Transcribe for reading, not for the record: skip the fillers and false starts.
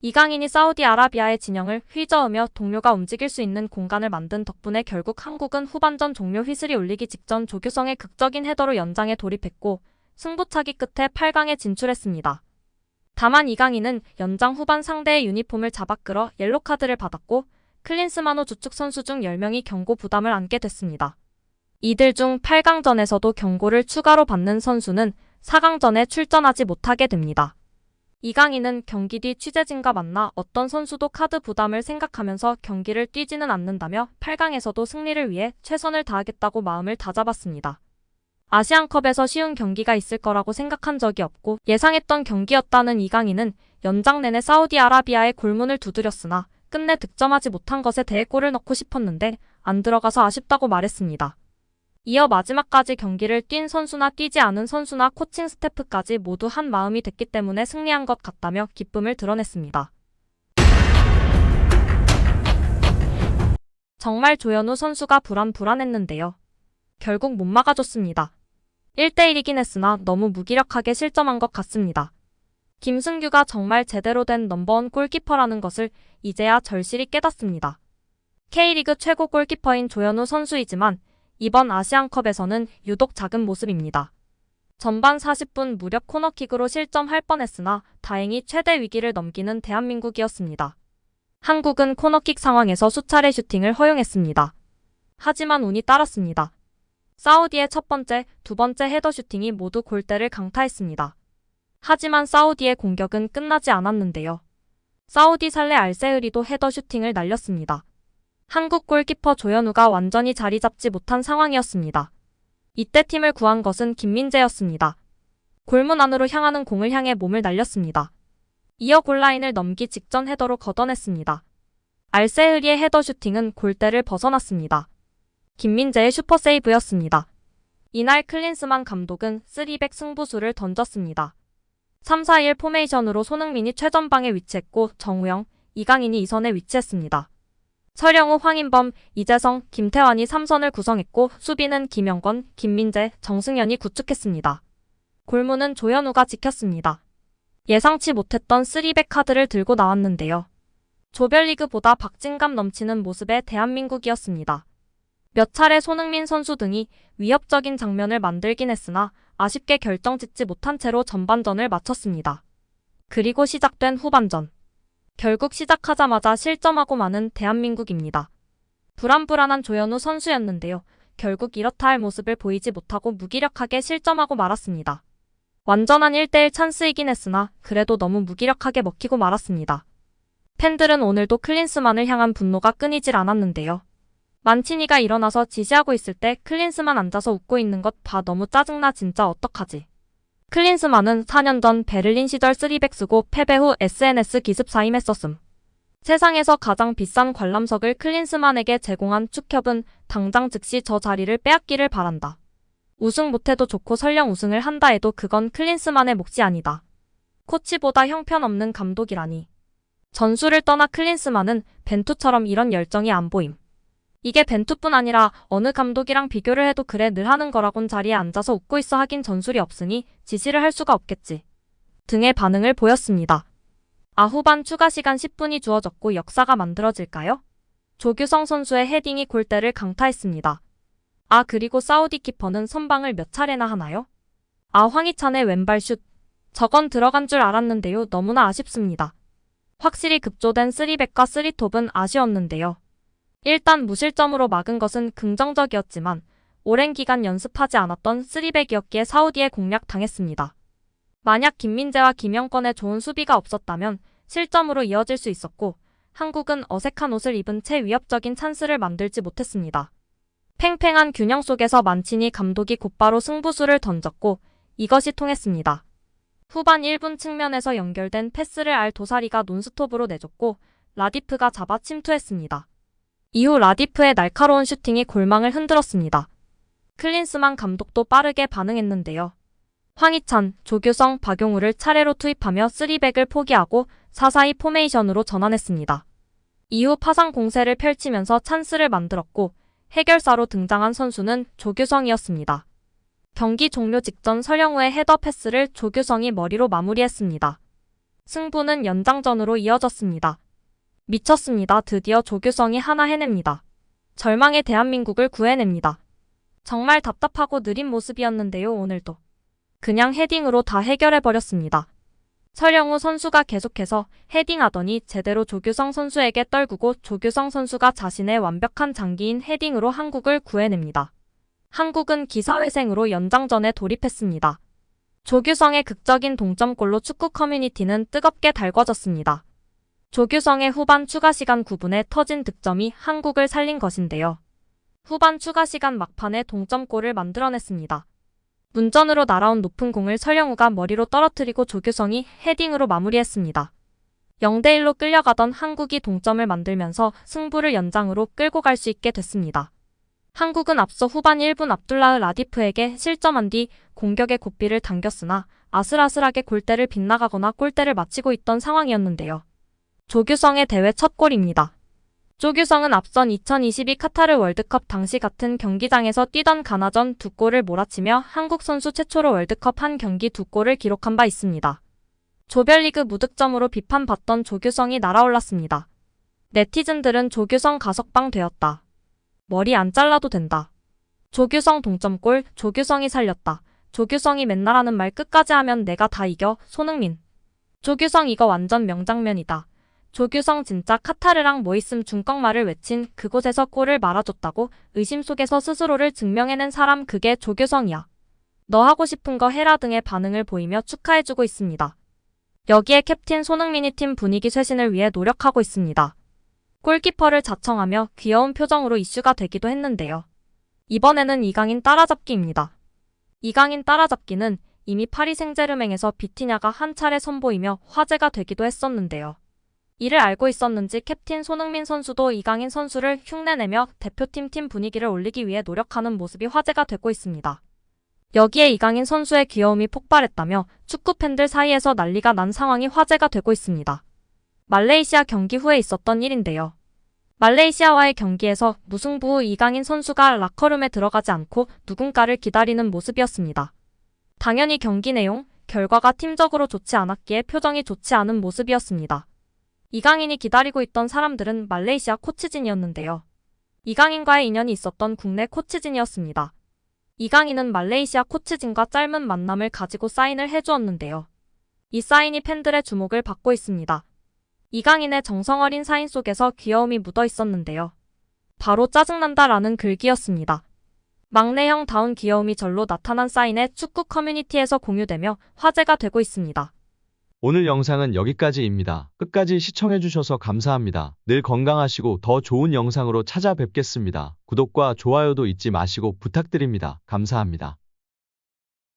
이강인이 사우디아라비아의 진영을 휘저으며 동료가 움직일 수 있는 공간을 만든 덕분에 결국 한국은 후반전 종료 휘슬이 울리기 직전 조규성의 극적인 헤더로 연장에 돌입했고 승부차기 끝에 8강에 진출했습니다. 다만 이강인은 연장 후반 상대의 유니폼을 잡아 끌어 옐로카드를 받았고 클린스만호 주축 선수 중 10명이 경고 부담을 안게 됐습니다. 이들 중 8강전에서도 경고를 추가로 받는 선수는 4강전에 출전하지 못하게 됩니다. 이강인은 경기 뒤 취재진과 만나 어떤 선수도 카드 부담을 생각하면서 경기를 뛰지는 않는다며 8강에서도 승리를 위해 최선을 다하겠다고 마음을 다잡았습니다. 아시안컵에서 쉬운 경기가 있을 거라고 생각한 적이 없고 예상했던 경기였다는 이강인은 연장 내내 사우디아라비아의 골문을 두드렸으나 끝내 득점하지 못한 것에 대해 골을 넣고 싶었는데 안 들어가서 아쉽다고 말했습니다. 이어 마지막까지 경기를 뛴 선수나 뛰지 않은 선수나 코칭 스태프까지 모두 한 마음이 됐기 때문에 승리한 것 같다며 기쁨을 드러냈습니다. 정말 조현우 선수가 불안했는데요. 결국 못 막아줬습니다. 1대1이긴 했으나 너무 무기력하게 실점한 것 같습니다. 김승규가 정말 제대로 된 넘버원 골키퍼라는 것을 이제야 절실히 깨닫습니다. K리그 최고 골키퍼인 조현우 선수이지만 이번 아시안컵에서는 유독 작은 모습입니다. 전반 40분 무렵 코너킥으로 실점할 뻔했으나 다행히 최대 위기를 넘기는 대한민국이었습니다. 한국은 코너킥 상황에서 수차례 슈팅을 허용했습니다. 하지만 운이 따랐습니다. 사우디의 첫 번째, 두 번째 헤더 슈팅이 모두 골대를 강타했습니다. 하지만 사우디의 공격은 끝나지 않았는데요. 사우디 살레 알세흐리도 헤더 슈팅을 날렸습니다. 한국 골키퍼 조현우가 완전히 자리 잡지 못한 상황이었습니다. 이때 팀을 구한 것은 김민재였습니다. 골문 안으로 향하는 공을 향해 몸을 날렸습니다. 이어 골라인을 넘기 직전 헤더로 걷어냈습니다. 알세흐리의 헤더 슈팅은 골대를 벗어났습니다. 김민재의 슈퍼세이브였습니다. 이날 클린스만 감독은 3백 승부수를 던졌습니다. 3-4-1 포메이션으로 손흥민이 최전방에 위치했고 정우영, 이강인이 2선에 위치했습니다. 서령우, 황인범, 이재성, 김태환이 3선을 구성했고 수비는 김영권, 김민재, 정승현이 구축했습니다. 골문은 조현우가 지켰습니다. 예상치 못했던 3백 카드를 들고 나왔는데요. 조별리그보다 박진감 넘치는 모습의 대한민국이었습니다. 몇 차례 손흥민 선수 등이 위협적인 장면을 만들긴 했으나 아쉽게 결정짓지 못한 채로 전반전을 마쳤습니다. 그리고 시작된 후반전. 결국 시작하자마자 실점하고 마는 대한민국입니다. 불안한 조현우 선수였는데요. 결국 이렇다 할 모습을 보이지 못하고 무기력하게 실점하고 말았습니다. 완전한 1대1 찬스이긴 했으나 그래도 너무 무기력하게 먹히고 말았습니다. 팬들은 오늘도 클린스만을 향한 분노가 끊이질 않았는데요. 만치니가 일어나서 지시하고 있을 때 클린스만 앉아서 웃고 있는 것 봐 너무 짜증나 진짜 어떡하지. 클린스만은 4년 전 베를린 시절 3백 쓰고 패배 후 SNS 기습 사임했었음. 세상에서 가장 비싼 관람석을 클린스만에게 제공한 축협은 당장 즉시 저 자리를 빼앗기를 바란다. 우승 못해도 좋고 설령 우승을 한다 해도 그건 클린스만의 몫이 아니다. 코치보다 형편없는 감독이라니. 전술을 떠나 클린스만은 벤투처럼 이런 열정이 안 보임. 이게 벤투뿐 아니라 어느 감독이랑 비교를 해도 그래 늘 하는 거라곤 자리에 앉아서 웃고 있어 하긴 전술이 없으니 지시를 할 수가 없겠지. 등의 반응을 보였습니다. 후반 추가 시간 10분이 주어졌고 역사가 만들어질까요? 조규성 선수의 헤딩이 골대를 강타했습니다. 그리고 사우디 키퍼는 선방을 몇 차례나 하나요? 황희찬의 왼발 슛. 저건 들어간 줄 알았는데요. 너무나 아쉽습니다. 확실히 급조된 3백과 3톱은 아쉬웠는데요. 일단 무실점으로 막은 것은 긍정적이었지만 오랜 기간 연습하지 않았던 3백이었기에 사우디에 공략당했습니다. 만약 김민재와 김영권의 좋은 수비가 없었다면 실점으로 이어질 수 있었고 한국은 어색한 옷을 입은 채 위협적인 찬스를 만들지 못했습니다. 팽팽한 균형 속에서 만치니 감독이 곧바로 승부수를 던졌고 이것이 통했습니다. 후반 1분 측면에서 연결된 패스를 알도사리가 논스톱으로 내줬고 라디프가 잡아 침투했습니다. 이후 라디프의 날카로운 슈팅이 골망을 흔들었습니다. 클린스만 감독도 빠르게 반응했는데요. 황희찬, 조규성, 박용우를 차례로 투입하며 3백을 포기하고 4-4-2 포메이션으로 전환했습니다. 이후 파상 공세를 펼치면서 찬스를 만들었고 해결사로 등장한 선수는 조규성이었습니다. 경기 종료 직전 서령우의 헤더 패스를 조규성이 머리로 마무리했습니다. 승부는 연장전으로 이어졌습니다. 미쳤습니다. 드디어 조규성이 하나 해냅니다. 절망의 대한민국을 구해냅니다. 정말 답답하고 느린 모습이었는데요, 오늘도. 그냥 헤딩으로 다 해결해버렸습니다. 설영우 선수가 계속해서 헤딩하더니 제대로 조규성 선수에게 떨구고 조규성 선수가 자신의 완벽한 장기인 헤딩으로 한국을 구해냅니다. 한국은 기사회생으로 연장전에 돌입했습니다. 조규성의 극적인 동점골로 축구 커뮤니티는 뜨겁게 달궈졌습니다. 조규성의 후반 추가시간 9분에 터진 득점이 한국을 살린 것인데요. 후반 추가시간 막판에 동점골을 만들어냈습니다. 문전으로 날아온 높은 공을 설영우가 머리로 떨어뜨리고 조규성이 헤딩으로 마무리했습니다. 0대1로 끌려가던 한국이 동점을 만들면서 승부를 연장으로 끌고 갈 수 있게 됐습니다. 한국은 앞서 후반 1분 압둘라흐 라디프에게 실점한 뒤 공격의 고삐를 당겼으나 아슬아슬하게 골대를 빗나가거나 골대를 맞히고 있던 상황이었는데요. 조규성의 대회 첫 골입니다. 조규성은 앞선 2022 카타르 월드컵 당시 같은 경기장에서 뛰던 가나전 2골을 몰아치며 한국 선수 최초로 월드컵 한 경기 2골을 기록한 바 있습니다. 조별리그 무득점으로 비판받던 조규성이 날아올랐습니다. 네티즌들은 조규성 가석방 되었다. 머리 안 잘라도 된다. 조규성 동점골, 조규성이 살렸다. 조규성이 맨날 하는 말 끝까지 하면 내가 다 이겨, 손흥민. 조규성 이거 완전 명장면이다. 조규성 진짜 카타르랑 뭐 있음 중꺽말을 외친 그곳에서 골을 말아줬다고 의심 속에서 스스로를 증명해낸 사람 그게 조규성이야. 너 하고 싶은 거 해라 등의 반응을 보이며 축하해주고 있습니다. 여기에 캡틴 손흥민이 팀 분위기 쇄신을 위해 노력하고 있습니다. 골키퍼를 자청하며 귀여운 표정으로 이슈가 되기도 했는데요. 이번에는 이강인 따라잡기입니다. 이강인 따라잡기는 이미 파리 생제르맹에서 비티냐가 한 차례 선보이며 화제가 되기도 했었는데요. 이를 알고 있었는지 캡틴 손흥민 선수도 이강인 선수를 흉내내며 대표팀 팀 분위기를 올리기 위해 노력하는 모습이 화제가 되고 있습니다. 여기에 이강인 선수의 귀여움이 폭발했다며 축구 팬들 사이에서 난리가 난 상황이 화제가 되고 있습니다. 말레이시아 경기 후에 있었던 일인데요. 말레이시아와의 경기에서 무승부 후 이강인 선수가 라커룸에 들어가지 않고 누군가를 기다리는 모습이었습니다. 당연히 경기 내용, 결과가 팀적으로 좋지 않았기에 표정이 좋지 않은 모습이었습니다. 이강인이 기다리고 있던 사람들은 말레이시아 코치진이었는데요. 이강인과의 인연이 있었던 국내 코치진이었습니다. 이강인은 말레이시아 코치진과 짧은 만남을 가지고 사인을 해주었는데요. 이 사인이 팬들의 주목을 받고 있습니다. 이강인의 정성어린 사인 속에서 귀여움이 묻어 있었는데요. 바로 짜증난다라는 글귀였습니다. 막내형다운 귀여움이 절로 나타난 사인에 축구 커뮤니티에서 공유되며 화제가 되고 있습니다. 오늘 영상은 여기까지입니다. 끝까지 시청해주셔서 감사합니다. 늘 건강하시고 더 좋은 영상으로 찾아뵙겠습니다. 구독과 좋아요도 잊지 마시고 부탁드립니다. 감사합니다.